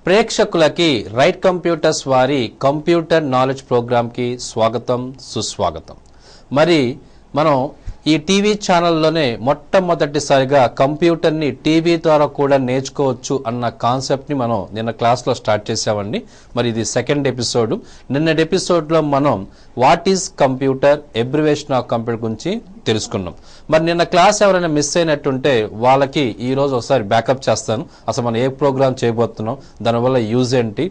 ప్రేక్షకులకి right computers వారి computer knowledge ప్రోగ్రామ్కి స్వాగతం సుస్వాగతం. మరి మనం ఈ టీవీ ఛానల్లోనే మొట్టమొదటిసారిగా కంప్యూటర్ని టీవీ ద్వారా కూడా నేర్చుకోవచ్చు అన్న కాన్సెప్ట్ని మనం నిన్న క్లాస్లో స్టార్ట్ చేసామండి. మరి ఇది సెకండ్ ఎపిసోడ్. నిన్నటి ఎపిసోడ్లో మనం what is computer, abbreviation of computer గురించి తెలుసుకున్నాం. మరి నిన్న క్లాస్ ఎవరైనా మిస్ అయినట్టుంటే వాళ్ళకి ఈరోజు ఒకసారి బ్యాకప్ చేస్తాను. అసలు మనం ఏ ప్రోగ్రామ్ చేయబోతున్నాం, దానివల్ల యూజ్ ఏంటి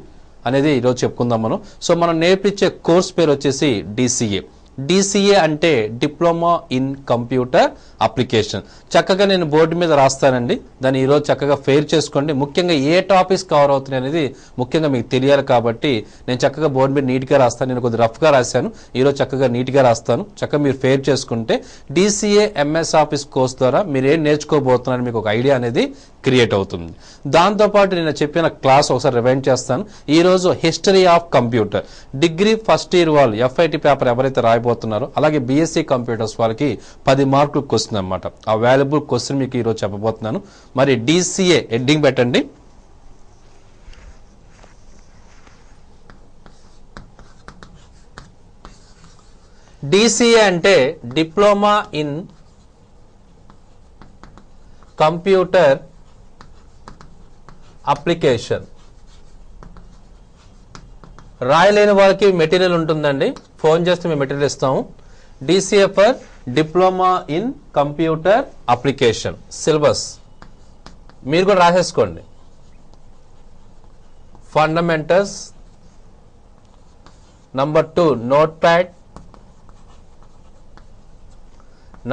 అనేది ఈరోజు చెప్పుకుందాం మనం. సో మనం నేర్పించే కోర్స్ పేరు వచ్చేసి DCA. DCA అంటే డిప్లొమా ఇన్ కంప్యూటర్ అప్లికేషన్. చక్కగా నేను బోర్డు మీద రాస్తానండి, దాన్ని ఈరోజు చక్కగా ఫెయిర్ చేసుకోండి. ముఖ్యంగా ఏ టాపిక్స్ కవర్ అవుతున్నాయి అనేది ముఖ్యంగా మీకు తెలియాలి కాబట్టి నేను చక్కగా బోర్డు మీద నీట్గా రాస్తాను. నేను కొద్దిగా రఫ్గా రాశాను, ఈరోజు చక్కగా నీట్గా రాస్తాను. చక్కగా మీరు ఫెయిర్ చేసుకుంటే DCA MS ఆఫీస్ కోర్స్ ద్వారా మీరు ఏం నేర్చుకోబోతున్నారని మీకు ఒక ఐడియా అనేది క్రియేట్ అవుతుంది. దాంతోపాటు నేను చెప్పిన క్లాస్ ఒకసారి రివైండ్ చేస్తాను. ఈరోజు history of computer degree first year వాళ్ళు FIT పేపర్ ఎవరైతే రాయబోతున్నారో, అలాగే BSc కంప్యూటర్స్ వాళ్ళకి 10 మార్కులు క్వశ్చన్ అనమాట. ఆ వాల్యుబుల్ క్వశ్చన్ మీకు ఈరోజు చెప్పబోతున్నాను. మరి DCA హెడ్డింగ్ పెట్టండి. DCA అంటే డిప్లొమా ఇన్ కంప్యూటర్ అప్లికేషన్. రాయలేని వాళ్ళకి మెటీరియల్ ఉంటుందండి, ఫోన్ చేస్తే మేము మెటీరియల్ ఇస్తాము. DCA for diploma in computer application syllabus మీరు కూడా రాసేసుకోండి. Fundamentals, number 2 Notepad,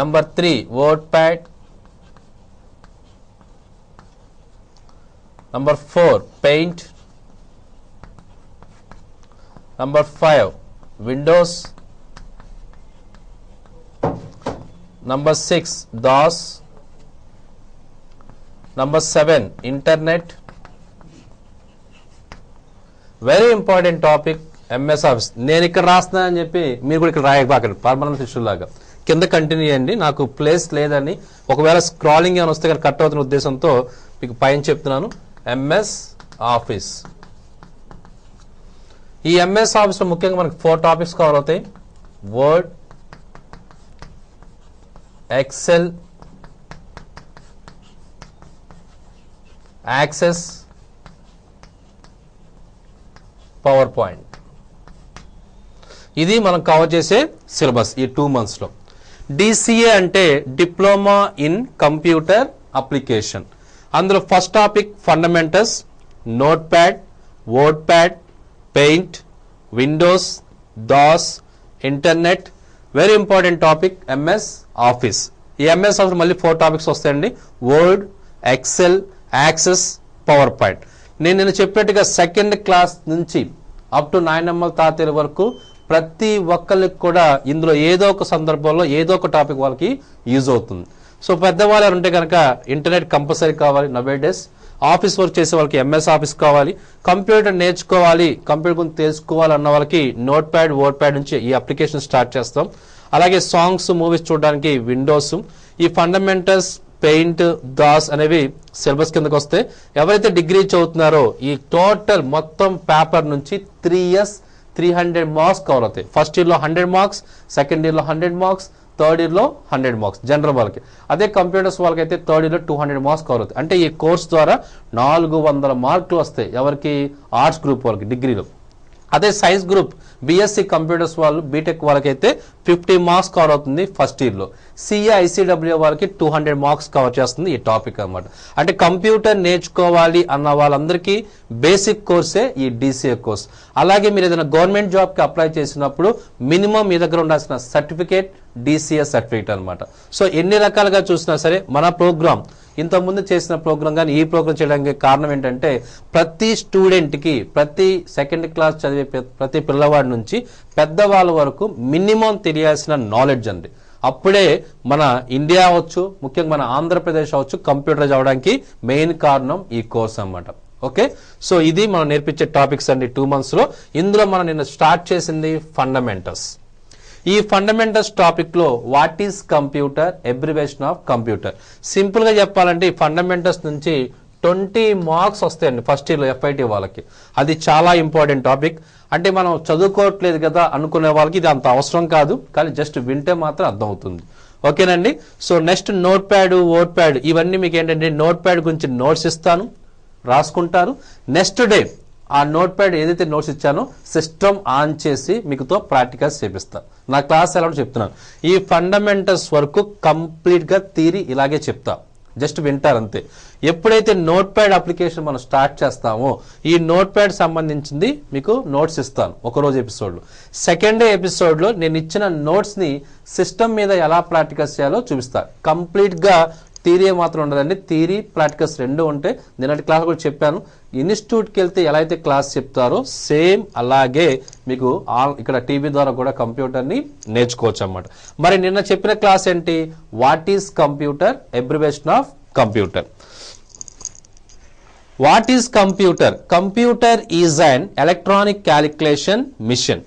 number 3 WordPad, number 4 paint, number 5 windows, number 6 DOS, number 7 internet. very important topic MS Office. నేను ఇక్కడ రాస్తున్నా అని చెప్పి మీరు కూడా ఇక్కడ రాయబాకండి, పర్మనెంట్ ఇష్యూ లాగా కింద కంటిన్యూ చేయండి. నాకు ప్లేస్ లేదని, ఒకవేళ స్క్రాలింగ్ ఏమైనా వస్తే కానీ కట్ అవుతున్న ఉద్దేశంతో మీకు పైన చెప్తున్నాను. MS Office. ఈ MS ఆఫీస్లో ముఖ్యంగా మనకి 4 టాపిక్స్ కవర్ అవుతాయి. Word, Excel, Access, PowerPoint. ఇది మనం కవర్ చేసే సిలబస్ ఈ 2 monthsలో. DCA అంటే డిప్లొమా ఇన్ కంప్యూటర్ అప్లికేషన్. అందులో first topic fundamentals, Notepad, WordPad, Paint, Windows, DOS, internet. Very important topic MS Office. ఈ MS ఆఫీస్ మళ్ళీ 4 టాపిక్స్ వస్తాయండి. Word, Excel, Access, PowerPoint. నేను చెప్పినట్టుగా సెకండ్ క్లాస్ నుంచి up to 9ML తాతయ్య వరకు ప్రతి ఒక్కరికి కూడా ఇందులో ఏదో ఒక సందర్భంలో ఏదో ఒక టాపిక్ వాళ్ళకి యూజ్ అవుతుంది. సో పెద్దవాళ్ళు ఉంటే కనుక ఇంటర్నెట్ కంపల్సరీ కావాలి. నవేడేస్ ఆఫీస్ వర్క్ చేసే వాళ్ళకి MS ఆఫీస్ కావాలి. కంప్యూటర్ నేర్చుకోవాలి, కంప్యూటర్ గురించి తెలుసుకోవాలి అన్న వాళ్ళకి నోట్ ప్యాడ్, వర్డ్ ప్యాడ్ నుంచి ఈ అప్లికేషన్ స్టార్ట్ చేస్తాం. అలాగే సాంగ్స్, మూవీస్ చూడడానికి విండోస్. ఈ ఫండమెంటల్స్, పెయింట్, DOS అనేవి సిలబస్ కిందకు వస్తాయి. ఎవరైతే డిగ్రీ చదువుతున్నారో ఈ టోటల్ మొత్తం పేపర్ నుంచి 3 years 300 మార్క్స్ కవర్ అవుతాయి. ఫస్ట్ ఇయర్లో 100 మార్క్స్, సెకండ్ ఇయర్లో 100 మార్క్స్, థర్డ్ ఇయర్లో 100 మార్క్స్ జనరల్ వాళ్ళకి. అదే కంప్యూటర్స్ వాళ్ళకైతే థర్డ్ ఇయర్లో 200 మార్క్స్ కవర్ అవుతాయి. అంటే ఈ కోర్స్ ద్వారా 400 మార్కులు వస్తాయి ఎవరికి, ఆర్ట్స్ గ్రూప్ వాళ్ళకి డిగ్రీలో. అదే సైన్స్ గ్రూప్ BSc కంప్యూటర్స్ వాళ్ళు, బీటెక్ వాళ్ళకైతే 50 మార్క్స్ కవర్ అవుతుంది ఫస్ట్ ఇయర్లో. CA ICW వాళ్ళకి 200 మార్క్స్ కవర్ చేస్తుంది ఈ టాపిక్ అనమాట. అంటే కంప్యూటర్ నేర్చుకోవాలి అన్న వాళ్ళందరికీ బేసిక్ కోర్సే ఈ DCA కోర్స్. అలాగే మీరు ఏదైనా గవర్నమెంట్ జాబ్కి అప్లై చేసినప్పుడు మినిమం మీ దగ్గర ఉండాల్సిన సర్టిఫికేట్ DCA సర్టిఫికేట్ అనమాట. సో ఎన్ని రకాలుగా చూసినా సరే మన ప్రోగ్రామ్, ఇంతకుముందు చేసిన ప్రోగ్రామ్ కానీ ఈ ప్రోగ్రామ్ చేయడానికి కారణం ఏంటంటే ప్రతి స్టూడెంట్కి, ప్రతి సెకండ్ క్లాస్ చదివే ప్రతి పిల్లవాడి నుంచి పెద్దవాళ్ళ వరకు మినిమం తెలియాల్సిన నాలెడ్జ్ అండి. అప్పుడే మన ఇండియా అవచ్చు, ముఖ్యంగా మన ఆంధ్రప్రదేశ్ అవచ్చు కంప్యూటర్ అవడానికి మెయిన్ కారణం ఈ కోర్స్ అన్నమాట. ఓకే, సో ఇది మనం నేర్పించే టాపిక్స్ అండి 2 monthsలో. ఇందులో మనం నిన్న స్టార్ట్ చేసింది ఫండమెంటల్స్. ఈ ఫండమెంటల్స్ టాపిక్ లో what is computer, abbreviation of computer. Simple గా చెప్పాలంటే ఈ ఫండమెంటల్స్ నుంచి 20 మార్క్స్ వస్తాయండి ఫస్ట్ ఇయర్లో FIT వాళ్ళకి. అది చాలా ఇంపార్టెంట్ టాపిక్. అంటే మనం చదువుకోవట్లేదు కదా అనుకునే వాళ్ళకి ఇది అంత అవసరం కాదు, కానీ జస్ట్ వింటే మాత్రం అర్థమవుతుంది. ఓకేనండి. So next note pad, word pad ఇవన్నీ మీకు ఏంటంటే నోట్ ప్యాడ్ గురించి నోట్స్ ఇస్తాను, రాసుకుంటారు. నెక్స్ట్ డే ఆ నోట్ ప్యాడ్ ఏదైతే నోట్స్ ఇచ్చానో సిస్టమ్ ఆన్ చేసి మీకుతో ప్రాక్టికల్స్ చేపిస్తాను. నా క్లాస్ ఎలా చెప్తున్నాను. ఈ ఫండమెంటల్స్ వరకు కంప్లీట్గా థియరీ ఇలాగే చెప్తా, జస్ట్ వింటారు అంతే. ఎప్పుడైతే నోట్ ప్యాడ్ అప్లికేషన్ మనం స్టార్ట్ చేస్తామో ఈ నోట్ ప్యాడ్ సంబంధించింది మీకు నోట్స్ ఇస్తాను ఒకరోజు ఎపిసోడ్లో. సెకండ్ డే ఎపిసోడ్లో నేను ఇచ్చిన నోట్స్ని సిస్టమ్ మీద ఎలా ప్రాక్టికల్స్ చేయాలో చూపిస్తాను. కంప్లీట్గా థియరీ మాత్రం ఉండదండి, థియరీ ప్రాక్టికల్స్ రెండు ఉంటాయి. నిన్నటి క్లాస్ కూడా చెప్పాను. ఇన్స్టిట్యూట్కి వెళ్తే ఎలా అయితే క్లాస్ చెప్తారో సేమ్ అలాగే మీకు ఇక్కడ టీవీ ద్వారా కూడా కంప్యూటర్ని నేర్చుకోవచ్చు అన్నమాట. మరి నిన్న చెప్పిన క్లాస్ ఏంటి? What is computer, abbreviation of computer. What is computer? Computer is an electronic calculation machine.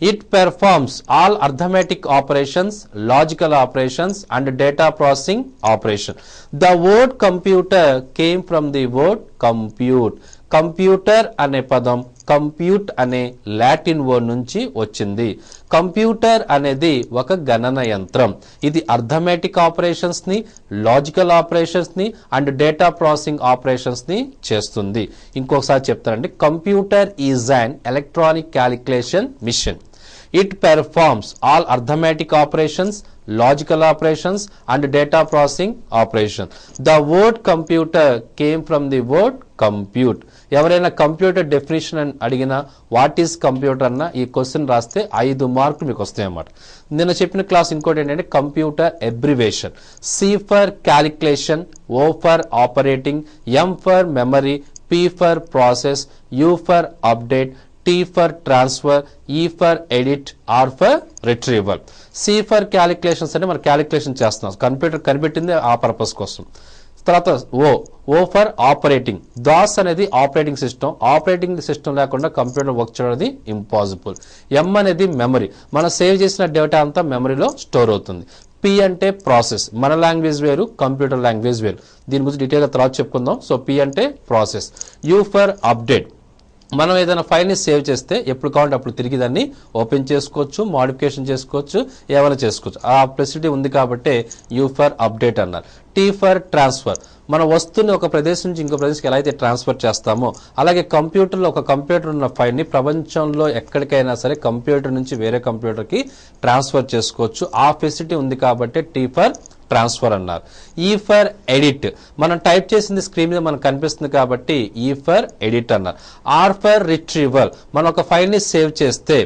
It performs all arithmetic operations, logical operations and data processing operation. The word computer came from the word compute. Computer అనే పదం compute అనే Latin word నుంచి వచ్చింది. Computer అనేది ఒక గణన యంత్రం. ఇది అర్థమెటిక్ ఆపరేషన్స్ ని, లాజికల్ ఆపరేషన్స్ ని అండ్ డేటా ప్రాసెసింగ్ ఆపరేషన్స్ ని చేస్తుంది. ఇంకొకసారి చెప్తానండి. Computer is an electronic calculation machine. It performs all arithmetic operations, logical operations and data processing operations. The word computer came from the word compute. ఎవరైనా computer definition అని అడిగినా what is computer అన్న ఈ question రాస్తే 5 మార్కులు మీకు వస్తాయి అన్నమాట. నిన్న చెప్పిన క్లాస్ ఇంకోటి ఏంటంటే computer abbreviation. C for calculation, O for operating, M for memory, P for process, U for update, T for transfer, E for edit, R for retrieval. C for calculations అంటే మనం క్యాలిక్యులేషన్ చేస్తున్నాం, computer కనిపెట్టింది ఆ purpose కోసం. తర్వాత O for operating. DOS అనేది operating system. Operating system లేకుండా computer work చేయడం ఇంపాసిబుల్. M అనేది మెమరీ. మనం సేవ్ చేసిన డేటా అంతా మెమరీలో స్టోర్ అవుతుంది. P అంటే ప్రాసెస్. మన లాంగ్వేజ్ వేరు, కంప్యూటర్ లాంగ్వేజ్ వేరు. దీని గురించి డీటెయిల్గా తర్వాత చెప్పుకుందాం. సో P అంటే ప్రాసెస్. U for update. మనం ఏదైనా ఫైల్ని సేవ్ చేస్తే ఎప్పుడు కావాలంటే అప్పుడు తిరిగి దాన్ని ఓపెన్ చేసుకోవచ్చు, మోడిఫికేషన్ చేసుకోవచ్చు, ఏమైనా చేసుకోవచ్చు. ఆ ఫెసిలిటీ ఉంది కాబట్టి యూ ఫర్ అప్డేట్ అన్నారు. Tea for transfer. మన వస్తువుని ఒక ప్రదేశం నుంచి ఇంకో ప్రదేశంకి ఎలా అయితే ట్రాన్స్ఫర్ చేస్తామో అలాగే కంప్యూటర్లో ఒక కంప్యూటర్ ఉన్న ఫైల్ని ప్రపంచంలో ఎక్కడికైనా సరే కంప్యూటర్ నుంచి వేరే కంప్యూటర్కి ట్రాన్స్ఫర్ చేసుకోవచ్చు. ఆ ఫెసిలిటీ ఉంది కాబట్టి టీ ఫర్ ట్రాన్స్ఫర్ అన్నారు. ఈ ఫర్ ఎడిట్. మనం టైప్ చేసింది స్క్రీన్ మీద మనకు కనిపిస్తుంది కాబట్టి ఈ ఫర్ ఎడిట్ అన్నారు. R for retrieval. మనం ఒక ఫైల్ని సేవ్ చేస్తే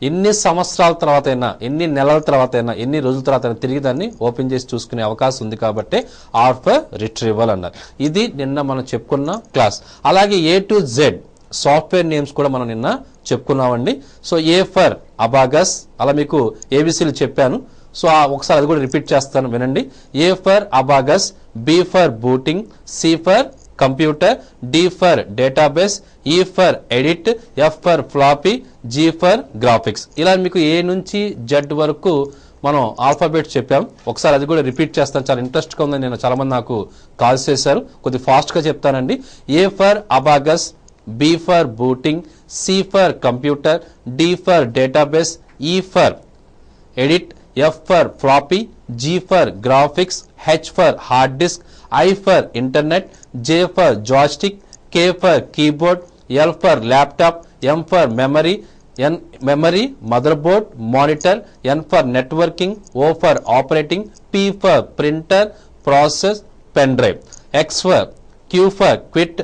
ఎన్ని సంవత్సరాల తర్వాత అయినా, ఎన్ని నెలల తర్వాత అయినా, ఎన్ని రోజుల తర్వాత అయినా తిరిగి దాన్ని ఓపెన్ చేసి చూసుకునే అవకాశం ఉంది కాబట్టి ఆర్ ఫర్ రిట్రీవల్ అన్నారు. ఇది నిన్న మనం చెప్పుకున్న క్లాస్. అలాగే A to Z software names కూడా మనం నిన్న చెప్పుకున్నామండి. సో ఏ ఫర్ అబాగస్, అలా మీకు ABCలు చెప్పాను. సో ఒకసారి అది కూడా రిపీట్ చేస్తాను, వినండి. A for abacus, B for booting, C for computer, D for database, E for edit, F for floppy, G for graphics. ఇలా మీకు A నుంచి Z వరకు మనం ఆల్ఫాబెట్స్ చెప్పాం. ఒకసారి అది కూడా రిపీట్ చేస్తాను, చాలా ఇంట్రెస్ట్గా ఉందని నేను చాలా మంది నాకు కాల్స్ చేశారు. కొద్ది ఫాస్ట్గా చెప్తానండి. A for abacus, B for booting, C for computer, D for database, E for edit, F for floppy, G for graphics, H for hard disk, I for internet, J for joystick, K for keyboard, L for laptop, M for memory, memory motherboard monitor, N for networking, O for operating, P for printer process pen drive, X for Q for quit,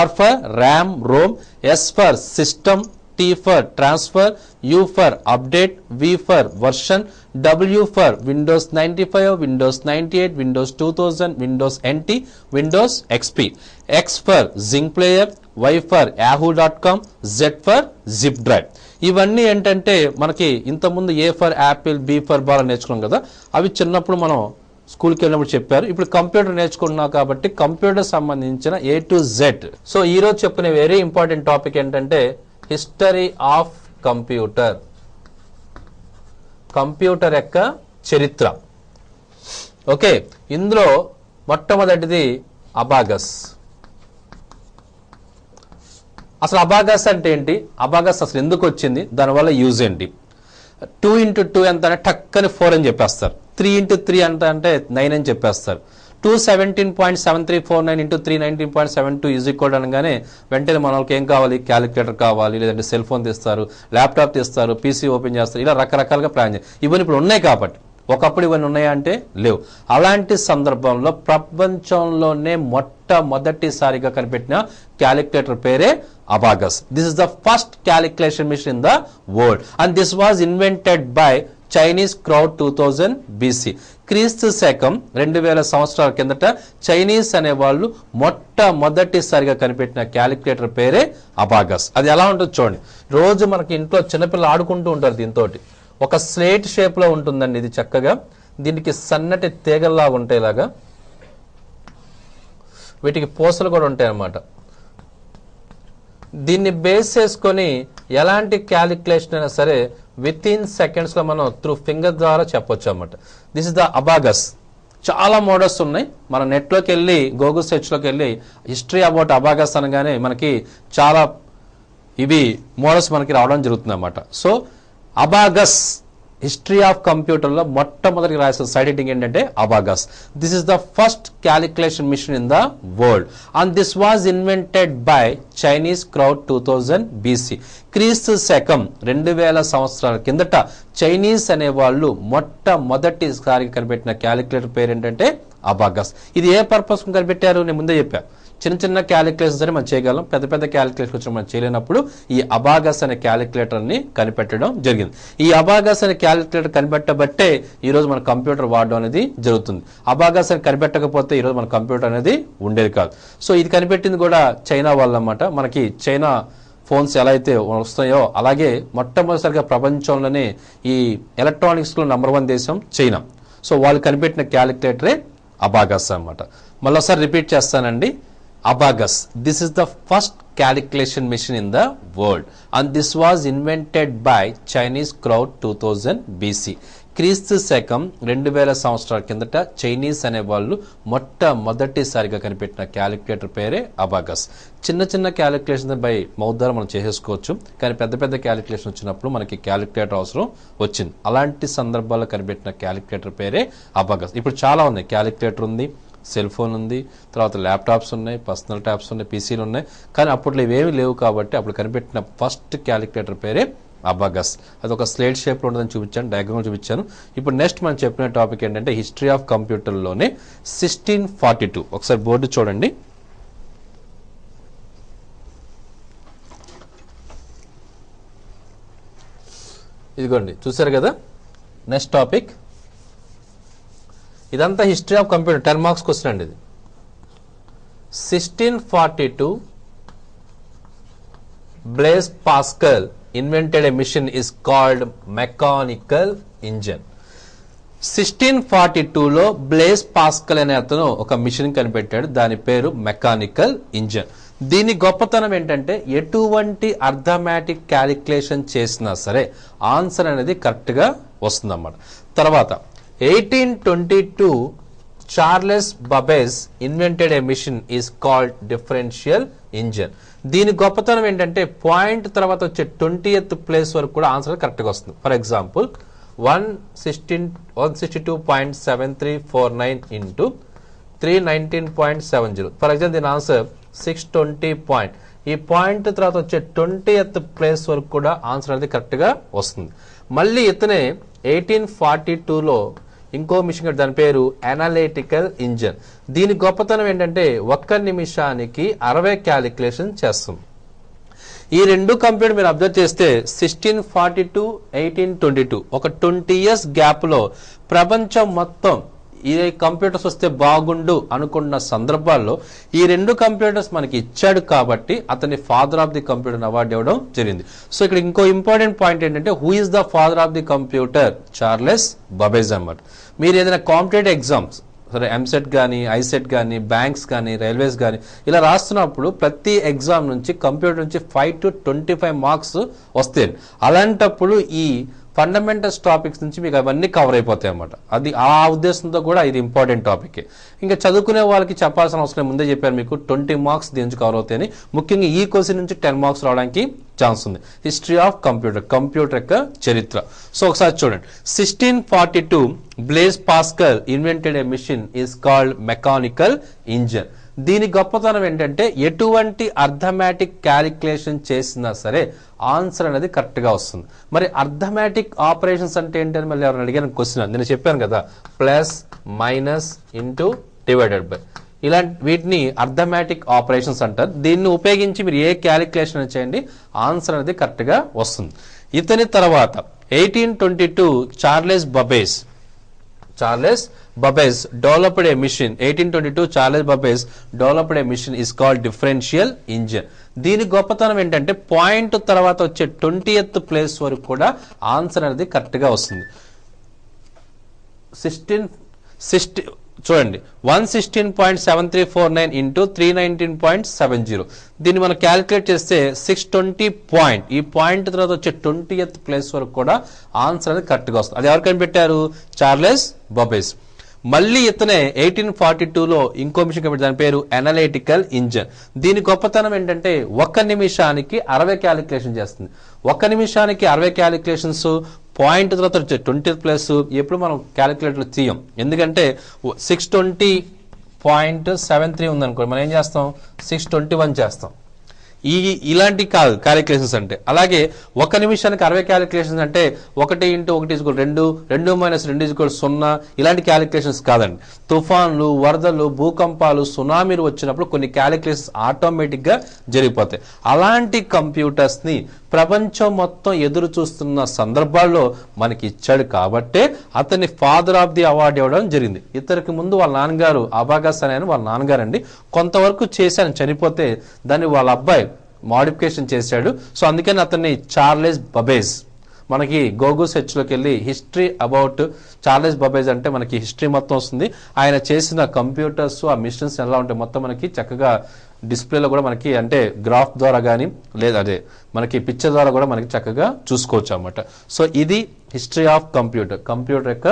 R for RAM ROM, S for system, T for transfer, U for update, V for version, W for Windows 95, Windows 98, Windows 2000, Windows NT, Windows XP, X for zinc player, Y for yahoo.com, Z for zip drive. ఇవన్నీ ఏంటంటే మనకి ఇంతకుముందు A for Apple, B for ball నేర్చుకున్నాం కదా, అవి చిన్నప్పుడు మనం స్కూల్కి వెళ్ళినప్పుడు చెప్పారు. ఇప్పుడు కంప్యూటర్ నేర్చుకుంటున్నాం కాబట్టి కంప్యూటర్ సంబంధించిన A to Z. సో ఈరోజు చెప్పుకునే వెరీ ఇంపార్టెంట్ టాపిక్ ఏంటంటే హిస్టరీ ఆఫ్ కంప్యూటర్. కంప్యూటర్ యొక్క చరిత్ర. ఓకే, ఇందులో మొట్టమొదటిది అబాగస్. అసలు అబాగస్ అంటే ఏంటి, అబాగస్ అసలు ఎందుకు వచ్చింది, దానివల్ల యూజ్ ఏంటి. 2 into 2 ఎంత అంటే టక్కని 4 అని చెప్పేస్తారు. 3 into 3 ఎంత అంటే 9 అని చెప్పేస్తారు. 217.7349 into 319.72 ఈజ్ ఈక్వల్ అనగానే వెంటనే మన వాళ్ళకి ఏం కావాలి, క్యాలిక్యులేటర్ కావాలి, లేదంటే సెల్ ఫోన్ తీస్తారు, ల్యాప్టాప్ తీస్తారు, పీసీ ఓపెన్ చేస్తారు, ఇలా రకరకాలుగా ప్లాన్ చేస్తారు. ఇవన్నీ ఇప్పుడు ఉన్నాయి కాబట్టి. ఒకప్పుడు ఇవన్నీ ఉన్నాయా అంటే లేవు. అలాంటి సందర్భంలో ప్రపంచంలోనే మొట్టమొదటిసారిగా కనిపెట్టిన క్యాలిక్యులేటర్ పేరే abacus. This is the first calculation machine in the world and this was invented by Chinese crowd 2000 BC. క్రీస్తు శకం 2000 సంవత్సరాల కిందట చైనీస్ అనే వాళ్ళు మొట్టమొదటిసారిగా కనిపెట్టిన క్యాలిక్యులేటర్ పేరే అబాగస్. అది ఎలా ఉంటుంది చూడండి. రోజు మనకి ఇంట్లో చిన్నపిల్లలు ఆడుకుంటూ ఉంటారు దీంతో. ఒక స్లేట్ షేప్ లో ఉంటుందండి ఇది. చక్కగా దీనికి సన్నటి తీగల్లాగా ఉంటాయి, ఇలాగా వీటికి పూసలు కూడా ఉంటాయి అన్నమాట. దీన్ని బేస్ చేసుకొని ఎలాంటి క్యాలిక్యులేషన్ అయినా సరే విత్ ఇన్ సెకండ్స్ లో మనం త్రూ ఫింగర్ ద్వారా చెప్పొచ్చు అన్నమాట. This is the abacus. చాలా మోడల్స్ ఉన్నాయి. మన నెట్లోకి వెళ్ళి గూగుల్ సెర్చ్ లోకి వెళ్ళి హిస్టరీ అబౌట్ అబాగస్ అనగానే మనకి చాలా ఇవి మోడల్స్ మనకి రావడం జరుగుతుంది అన్నమాట. So abacus history of computer లో మొట్టమొదటి రాసిన సైడ్ హెడ్డింగ్ ఏంటంటే abacus. This is the first calculation machine in the world and this was invented by Chinese crowd 2000 BC. క్రీస్తు శకం 2000 సంవత్సరాల కిందట చైనీస్ అనే వాళ్ళు మొట్టమొదటిసారిగా కనిపెట్టిన క్యాలిక్యులేటర్ పేరు ఏంటంటే అబాగస్. ఇది ఏ పర్పస్ కనిపెట్టారు నేను ముందే చెప్పాను. చిన్న చిన్న క్యాలిక్యులేషన్స్ అని మనం చేయగలం, పెద్ద పెద్ద క్యాలిక్యులేషన్ వచ్చి మనం చేయలేనప్పుడు ఈ అబాగస్ అనే క్యాలిక్యులేటర్ ని కనిపెట్టడం జరిగింది. ఈ అబాగస్ అనే క్యాలిక్యులేటర్ కనిపెట్టబట్టే ఈ రోజు మన కంప్యూటర్ వాడడం అనేది జరుగుతుంది. అబాగస్ అని కనిపెట్టకపోతే ఈ రోజు మన కంప్యూటర్ అనేది ఉండేది కాదు. సో ఇది కనిపెట్టింది కూడా చైనా వాళ్ళు అన్నమాట. మనకి చైనా ఫోన్స్ ఎలా అయితే వస్తాయో అలాగే మొట్టమొదటిసారిగా ప్రపంచంలోనే ఈ ఎలక్ట్రానిక్స్ లో నంబర్ 1 దేశం చైనా. సో వాళ్ళు కనిపెట్టిన క్యాలిక్యులేటరే అబాగస్ అన్నమాట. మళ్ళీసారి రిపీట్ చేస్తానండి. Abagus. This is the first calculation machine in the world and this was invented by Chinese crowd 2000 BC. క్రీస్తు శకం 2000 సంవత్సరాల కిందట చైనీస్ అనే వాళ్ళు మొట్టమొదటిసారిగా కనిపెట్టిన క్యాలిక్యులేటర్ పేరే అబాగస్. చిన్న చిన్న క్యాలిక్యులేషన్ బై మౌత్ ద్వారా మనం చేసేసుకోవచ్చు, కానీ పెద్ద పెద్ద క్యాలిక్యులేషన్ వచ్చినప్పుడు మనకి క్యాలిక్యులేటర్ అవసరం వచ్చింది. అలాంటి సందర్భాల్లో కనిపెట్టిన క్యాలిక్యులేటర్ పేరే అబాగస్. ఇప్పుడు చాలా ఉన్నాయి. క్యాలిక్యులేటర్ ఉంది, సెల్ ఫోన్ ఉంది, తర్వాత ల్యాప్టాప్స్ ఉన్నాయి, పర్సనల్ ట్యాబ్స్ ఉన్నాయి, పీసీలు ఉన్నాయి. కానీ అప్పట్లో ఇవేమీ లేవు కాబట్టి అప్పుడు కనిపెట్టిన ఫస్ట్ క్యాలిక్యులేటర్ పేరే అబాగస్. అది ఒక స్లేట్ షేప్ లో ఉంటుందని చూపించాను, డయాగ్రామ్ చూపించాను. ఇప్పుడు నెక్స్ట్ మనం చెప్పిన టాపిక్ ఏంటంటే హిస్టరీ ఆఫ్ కంప్యూటర్ లోనే 1642. ఒకసారి బోర్డు చూడండి. ఇదిగోండి, చూసారు కదా. నెక్స్ట్ టాపిక్ ఇదంతా history of computer 10 marks question అండి. ఇది 1642 Blaise Pascal invented a machine is called mechanical engine. 1642లో బ్లేజ్ పాస్కల్ అనే అతను ఒక మిషన్ కనిపెట్టాడు. దాని పేరు మెకానికల్ ఇంజన్. దీని గొప్పతనం ఏంటంటే ఎటువంటి అర్థమెటిక్ క్యాలిక్యులేషన్ చేసినా సరే ఆన్సర్ అనేది కరెక్ట్ గా వస్తుందన్నమాట. తర్వాత 1822 Charles Babbage invented a machine is called differential engine. దీని గొప్పతనం ఏంటంటే పాయింట్ తర్వాత వచ్చే 20th ప్లేస్ వరకు కూడా ఆన్సర్ కరెక్ట్ గా వస్తుంది. For example 162.7349 into 319.70. For example దీని ఆన్సర్ 620 పాయింట్. ఈ పాయింట్ తర్వాత వచ్చే 20th ప్లేస్ వరకు కూడా ఆన్సర్ అనేది కరెక్ట్ గా వస్తుంది. మళ్ళీ ఇతనే 1842లో ఇంకో మిషన్, దాని పేరు అనలిటికల్ ఇంజన్. దీని గొప్పతనం ఏంటంటే 1 నిమిషానికి 60 క్యాలిక్యులేషన్ చేస్తుంది. ఈ రెండు కంప్యూటర్ మీరు అబ్జర్వ్ చేస్తే 1642, 1822 ఒక 20 years గ్యాప్ లో ప్రపంచం మొత్తం ఈ కంప్యూటర్స్ వస్తే బాగుండు అనుకున్న సందర్భాల్లో ఈ రెండు కంప్యూటర్స్ మనకి ఇచ్చాడు కాబట్టి అతని father of the computer award ఇవ్వడం జరిగింది. సో ఇక్కడ ఇంకో ఇంపార్టెంట్ పాయింట్ ఏంటంటే who is the father of the computer? Charles Babbage అన్నమాట. మీరు ఏదైనా కాంపిటేటివ్ ఎగ్జామ్స్ సరే ఎంసెట్ కానీ, ఐసెట్ కానీ, బ్యాంక్స్ కానీ, రైల్వేస్ కానీ ఇలా రాస్తున్నప్పుడు ప్రతి ఎగ్జామ్ నుంచి కంప్యూటర్ నుంచి 5 to 25 మార్క్స్ వస్తాయి. అలాంటప్పుడు ఈ ఫండమెంటల్స్ టాపిక్స్ నుంచి మీకు అవన్నీ కవర్ అయిపోతాయి అన్నమాట. అది ఆ ఉద్దేశంతో కూడా ఇది ఇంపార్టెంట్ టాపిక్. ఇంకా చదువుకునే వాళ్ళకి చెప్పాల్సిన అవసరం ముందే చెప్పాను మీకు 20 మార్క్స్ దీని నుంచి కవర్ అవుతాయని. ముఖ్యంగా ఈ క్వశ్చన్ నుంచి 10 మార్క్స్ రావడానికి ఛాన్స్ ఉంది. హిస్టరీ ఆఫ్ కంప్యూటర్ యొక్క చరిత్ర. సో ఒకసారి చూడండి. 1642 Blaise Pascal invented a machine is called mechanical engine. దీని గొప్పతనం ఏంటంటే ఎటువంటి అర్థమెటిక్ క్యాలిక్యులేషన్ చేసినా సరే ఆన్సర్ అనేది కరెక్ట్ గా వస్తుంది. మరి అర్థమెటిక్ ఆపరేషన్స్ అంటే ఏంటని మళ్ళీ ఎవరైనా అడిగాను క్వశ్చన్. నేను చెప్పాను కదా, plus minus into divided by, ఇలాంటి వీటిని అర్థమెటిక్ ఆపరేషన్స్ అంటారు. దీన్ని ఉపయోగించి మీరు ఏ క్యాలిక్యులేషన్ చేయండి ఆన్సర్ అనేది కరెక్ట్ గా వస్తుంది. ఇతని తర్వాత 1822 Charles Babbage developed a machine. 1822 Charles Babbage developed a machine is called differential engine. దీని గొప్పతనం ఏంటంటే పాయింట్ తర్వాత వచ్చే 20th ప్లేస్ వరకు కూడా ఆన్సర్ అనేది కరెక్ట్ గా వస్తుంది. 16 చూడండి 116.7349 ఇంటూ 319.70. దీన్ని మనం క్యాలిక్యులేట్ చేస్తే 620 పాయింట్, ఈ పాయింట్ తర్వాత వచ్చే 20th ప్లేస్ వరకు కూడా ఆన్సర్ అనేది కరెక్ట్ గా వస్తుంది. అది ఎవరు కనిపెట్టారు? Charles Babbage. మళ్ళీ ఇతనే 1842లో ఇంకో మిషన్ కనిపెట్టారు, దాని పేరు అనలిటికల్ ఇంజిన్. దీని గొప్పతనం ఏంటంటే 1 నిమిషానికి 60 క్యాలిక్యులేషన్ చేస్తుంది. 1 నిమిషానికి 60 క్యాలిక్యులేషన్స్, పాయింట్ తర్వాత వచ్చే 20th ప్లస్ ఎప్పుడు మనం క్యాలిక్యులేటర్లు తీయం. ఎందుకంటే 620.73 ఉందనుకో, మనం ఏం చేస్తాం 621 చేస్తాం. ఇలాంటి కాదు క్యాలిక్యులేషన్స్ అంటే. అలాగే 1 నిమిషానికి 60 క్యాలిక్యులేషన్స్ అంటే 1 ఇంటూ 1 = 2, 2 - 2 = 0, ఇలాంటి క్యాలిక్యులేషన్స్ కాదండి. తుఫాన్లు, వరదలు, భూకంపాలు, సునామీలు వచ్చినప్పుడు కొన్ని క్యాలిక్యులేషన్స్ ఆటోమేటిక్ గా జరిగిపోతాయి. అలాంటి కంప్యూటర్స్ ని ప్రపంచం మొత్తం ఎదురు చూస్తున్న సందర్భాల్లో మనకి ఇచ్చాడు కాబట్టే అతన్ని ఫాదర్ ఆఫ్ ది అవార్డు ఇవ్వడం జరిగింది. ఇతనికి ముందు వాళ్ళ నాన్నగారు అబాగస్ అనే వాళ్ళ నాన్నగారు అండి కొంతవరకు చేశాను, చనిపోతే దాన్ని వాళ్ళ అబ్బాయి మోడిఫికేషన్ చేశాడు. సో అందుకని అతన్ని చార్లెస్ బబేజ్, మనకి గూగుల్ సెర్చ్ లోకి వెళ్ళి హిస్టరీ అబౌట్ చార్లెస్ బబేజ్ అంటే మనకి హిస్టరీ మొత్తం వస్తుంది. ఆయన చేసిన కంప్యూటర్స్, ఆ మిషన్స్ ఎలా ఉంటాయి మొత్తం మనకి చక్కగా డిస్ప్లేలో కూడా మనకి అంటే గ్రాఫ్ ద్వారా కానీ లేదా అదే మనకి పిక్చర్ ద్వారా కూడా మనకి చక్కగా చూసుకోవచ్చు అన్నమాట. సో ఇది హిస్టరీ ఆఫ్ కంప్యూటర్ యొక్క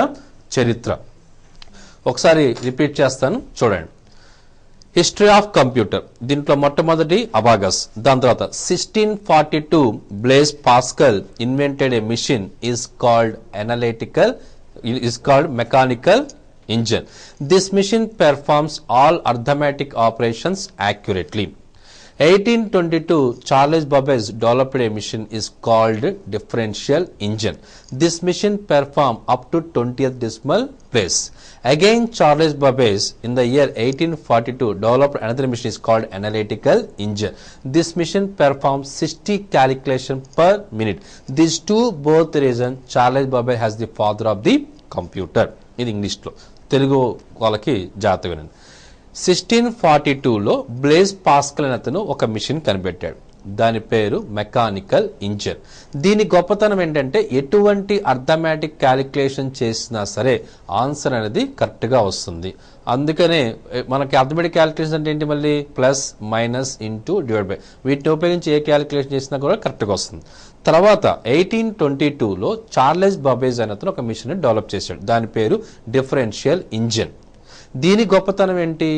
చరిత్ర. ఒకసారి రిపీట్ చేస్తాను చూడండి. హిస్టరీ ఆఫ్ కంప్యూటర్, దీంట్లో మొట్టమొదటి అబాగస్, దాని తర్వాత 1642 Blaise Pascal invented a machine is called mechanical engine. This machine performs all arithmetic operations accurately. 1822 Charles Babbage developed a machine is called differential engine. This machine performs up to 20th decimal place. Again Charles Babbage in the year 1842 developed another machine is called analytical engine. This machine performs 60 calculations per minute. These two both reason Charles Babbage has the father of the computer. ఇది ఇంగ్లీష్లో, తెలుగు వాళ్ళకి జాగ్రత్త వినండి. 1642లో Blaise Pascal అనే అతను ఒక machine కనిపెట్టాడు, దాని పేరు మెకానికల్ ఇంజిన్. దీని గొప్పతనం ఏంటంటే ఎటువంటి అర్థమెటిక్ క్యాలిక్యులేషన్ చేసినా సరే ఆన్సర్ అనేది కరెక్ట్ గా వస్తుంది. అందుకనే మనకి అర్థమెటిక్ క్యాలిక్యులేషన్ అంటే ఏంటి, మళ్ళీ plus minus into divide by, వీటిని ఉపయోగించి ఏ క్యాలిక్యులేషన్ చేసినా కూడా కరెక్ట్ గా వస్తుంది. తర్వాత 1822లో చార్లెస్ బబేజ్ అనే అతను ఒక మిషన్ డెవలప్ చేశాడు, దాని పేరు డిఫరెన్షియల్ ఇంజిన్. దీని గొప్పతనం ఏంటి,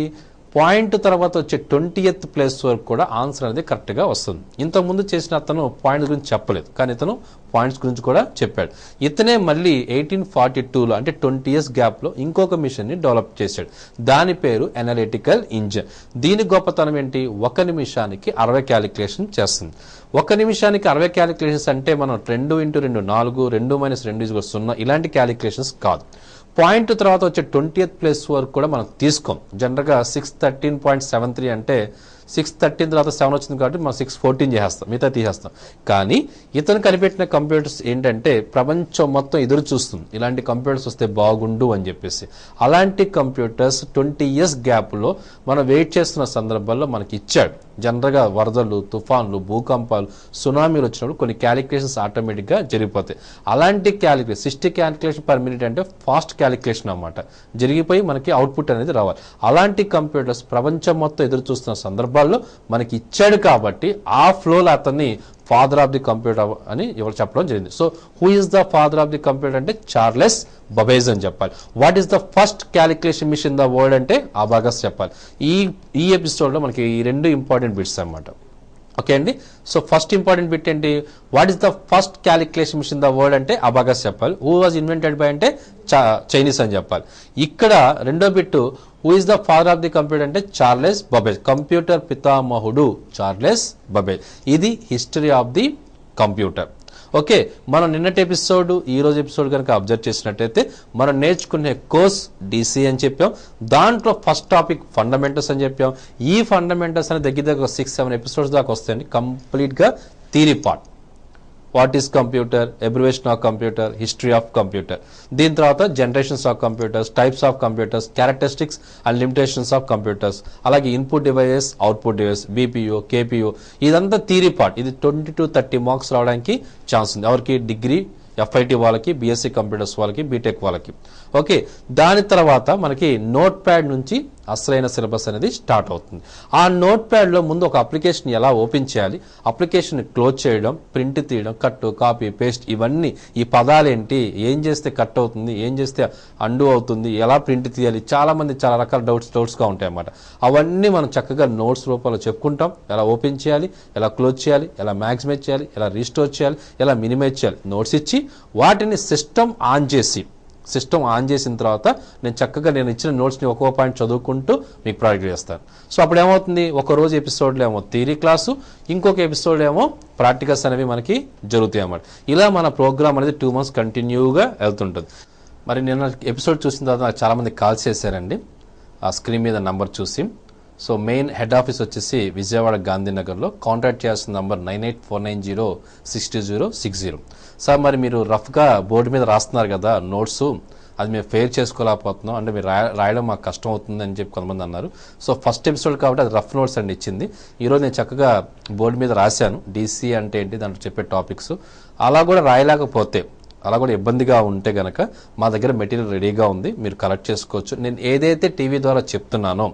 పాయింట్ తర్వాత వచ్చే 20th ప్లేస్ వరకు కూడా ఆన్సర్ అనేది కరెక్ట్ గా వస్తుంది. ఇంతకుముందు చేసిన అతను పాయింట్ గురించి చెప్పలేదు, కానీ ఇతను పాయింట్స్ గురించి కూడా చెప్పాడు. ఇతనే మళ్ళీ 1842లో అంటే 20 years గ్యాప్ లో ఇంకొక మిషన్ ని డెవలప్ చేశాడు, దాని పేరు అనలిటికల్ ఇంజిన్. దీని గొప్పతనం ఏంటి, 1 నిమిషానికి 60 క్యాలిక్యులేషన్ చేస్తుంది. 1 నిమిషానికి 60 క్యాలిక్యులేషన్స్ అంటే మనం 2 × 2 4, 2 - 2 = 0 ఇలాంటి క్యాలిక్యులేషన్స్ కాదు. పాయింట్ తర్వాత వచ్చే 20th ప్లేస్ వరకు కూడా మనం తీసుకోం. జనరల్గా 613.73 అంటే 613 తర్వాత 7 వచ్చింది కాబట్టి మనం 614 చేసేస్తాం, మిగతా తీసేస్తాం. కానీ ఇతను కనిపెట్టిన కంప్యూటర్స్ ఏంటంటే ప్రపంచం మొత్తం ఎదురు చూస్తుంది, ఇలాంటి కంప్యూటర్స్ వస్తే బాగుండు అని చెప్పేసి. అలాంటి కంప్యూటర్స్ 20 years గ్యాప్లో మనం వెయిట్ చేస్తున్న సందర్భాల్లో మనకి ఇచ్చాడు. జనరల్గా వరదలు, తుఫాన్లు, భూకంపాలు, సునామీలు వచ్చినప్పుడు కొన్ని క్యాలిక్యులేషన్స్ ఆటోమేటిక్గా జరిగిపోతాయి. అలాంటి 60 క్యాలిక్యులేషన్ పర్ మినిట్ అంటే ఫాస్ట్ క్యాలిక్యులేషన్ అన్నమాట, జరిగిపోయి మనకి అవుట్పుట్ అనేది రావాలి. అలాంటి కంప్యూటర్స్ ప్రపంచం మొత్తం ఎదురు చూస్తున్న సందర్భం సందర్భాల్లో మనకి ఇచ్చాడు కాబట్టి ఆ ఫ్లోలో అతన్ని ఫాదర్ ఆఫ్ ది కంప్యూటర్ అని ఎవరు చెప్పడం జరిగింది. So who is the father of the computer అంటే చార్లెస్ బబేజ్ అని చెప్పాలి. What is the first calculation machine in the world అంటే అబాకస్ చెప్పాలి. ఈ ఎపిసోడ్లో మనకి ఈ రెండు ఇంపార్టెంట్ బిట్స్ అన్నమాట. ఓకే అండి. సో ఫస్ట్ ఇంపార్టెంట్ బిట్ ఏంటి, what is the first calculation machine in the world అంటే అబాకస్ చెప్పాలి. హూ వాజ్ ఇన్వెంటెడ్ బై అంటే చైనీస్ అని చెప్పాలి. ఇక్కడ రెండో bit who is the father of the computer అంటే చార్లెస్ బబేజ్, కంప్యూటర్ పితామహుడు చార్లెస్ బబేజ్. ఇది history of the computer. Okay, మనం నిన్నటి ఎపిసోడ్ ఈ రోజు ఎపిసోడ్ కనుక అబ్జర్వ్ చేసినట్టయితే మనం నేర్చుకునే కోర్స్ DC అని చెప్పాం. దాంట్లో ఫస్ట్ టాపిక్ ఫండమెంటల్స్ అని చెప్పాం. ఈ ఫండమెంటల్స్ అని దగ్గర 6-7 ఎపిసోడ్స్ దాకా వస్తాయండి. కంప్లీట్గా theory part. What is computer, abbreviation of computer, history of computer. దీని తర్వాత generations of computers, types of computers, characteristics and limitations of computers, అలాగే input devices, output device, BPU, KPU. ఇదంతా థియరీ పార్ట్. ఇది 20 to 30 marks రావడానికి chance ఉంది. ఎవరికి, degree FIT వాళ్ళకి, BSc computers వాళ్ళకి, బీటెక్ వాళ్ళకి. ఓకే, దాని తర్వాత మనకి నోట్ ప్యాడ్ నుంచి అసలైన సిలబస్ అనేది స్టార్ట్ అవుతుంది. ఆ నోట్ ప్యాడ్లో ముందు ఒక అప్లికేషన్ ఎలా ఓపెన్ చేయాలి, అప్లికేషన్ క్లోజ్ చేయడం, ప్రింట్ తీయడం, కట్, కాపీ, పేస్ట్, ఇవన్నీ ఈ పదాలు ఏంటి, ఏం చేస్తే కట్ అవుతుంది, ఏం చేస్తే అండు అవుతుంది, ఎలా ప్రింట్ తీయాలి, చాలా మంది చాలా రకాల డౌట్స్గా ఉంటాయి అన్నమాట. అవన్నీ మనం చక్కగా నోట్స్ రూపంలో చెప్పుకుంటాం. ఎలా ఓపెన్ చేయాలి, ఎలా క్లోజ్ చేయాలి, ఎలా మ్యాక్సిమైజ్ చేయాలి, ఎలా రీస్టోర్ చేయాలి, ఎలా మినిమైజ్ చేయాలి, నోట్స్ ఇచ్చి వాటిని సిస్టమ్ ఆన్ చేసిన తర్వాత నేను ఇచ్చిన నోట్స్ని ఒక్కో పాయింట్ చదువుకుంటూ మీకు ప్రాజెక్ట్ చేస్తాను. సో అప్పుడు ఏమవుతుంది, ఒక రోజు ఎపిసోడ్లో ఏమో థియరీ క్లాసు, ఇంకొక ఎపిసోడ్ ఏమో ప్రాక్టికల్స్ అనేవి మనకి జరుగుతాయి అన్నమాట. ఇలా మన ప్రోగ్రామ్ అనేది 2 months కంటిన్యూగా వెళ్తుంటుంది. మరి నిన్న ఎపిసోడ్ చూసిన తర్వాత నాకు చాలామంది కాల్ చేశారండి ఆ స్క్రీన్ మీద నంబర్ చూసి. సో మెయిన్ హెడ్ ఆఫీస్ వచ్చేసి విజయవాడ గాంధీనగర్లో. కాంటాక్ట్ చేయాల్సిన నంబర్ 9849062060. సార్ మరి మీరు రఫ్గా బోర్డు మీద రాస్తున్నారు కదా నోట్స్, అది మేము ఫెయిర్ చేసుకోలేకపోతున్నాం, అంటే మీరు రాయడం మాకు కష్టం అవుతుంది అని చెప్పి కొంతమంది అన్నారు. సో ఫస్ట్ ఎపిసోడ్ కాబట్టి అది రఫ్ నోట్స్ అండి ఇచ్చింది. ఈరోజు నేను చక్కగా బోర్డు మీద రాశాను DC అంటే ఏంటి, దాంట్లో చెప్పే టాపిక్స్. అలా కూడా రాయలేకపోతే, అలా కూడా ఇబ్బందిగా ఉంటే గనక మా దగ్గర మెటీరియల్ రెడీగా ఉంది, మీరు కలెక్ట్ చేసుకోవచ్చు. నేను ఏదైతే టీవీ ద్వారా చెప్తున్నానో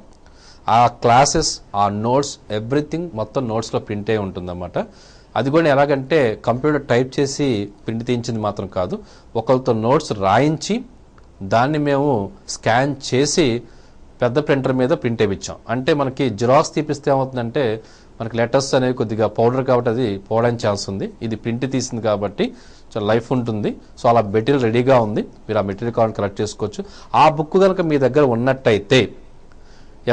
ఆ క్లాసెస్, ఆ నోట్స్, ఎవ్రీథింగ్ మొత్తం నోట్స్లో ప్రింట్ అయి ఉంటుందన్నమాట. అది కూడా ఎలాగంటే కంప్యూటర్ టైప్ చేసి ప్రింట్ తీయించింది మాత్రం కాదు, ఒకరితో నోట్స్ రాయించి దాన్ని మేము స్కాన్ చేసి పెద్ద ప్రింటర్ మీద ప్రింట్ వేయించాం. అంటే మనకి జిరాక్స్ తీపిస్తే ఏమవుతుందంటే మనకి లెటర్స్ అనేవి కొద్దిగా పౌడర్ కాబట్టి అది పోవడానికి ఛాన్స్ ఉంది. ఇది ప్రింట్ తీసింది కాబట్టి చాలా లైఫ్ ఉంటుంది. సో అలా మెటీరియల్ రెడీగా ఉంది, మీరు ఆ మెటీరియల్ కావాలని కలెక్ట్ చేసుకోవచ్చు. ఆ బుక్ కనుక మీ దగ్గర ఉన్నట్టయితే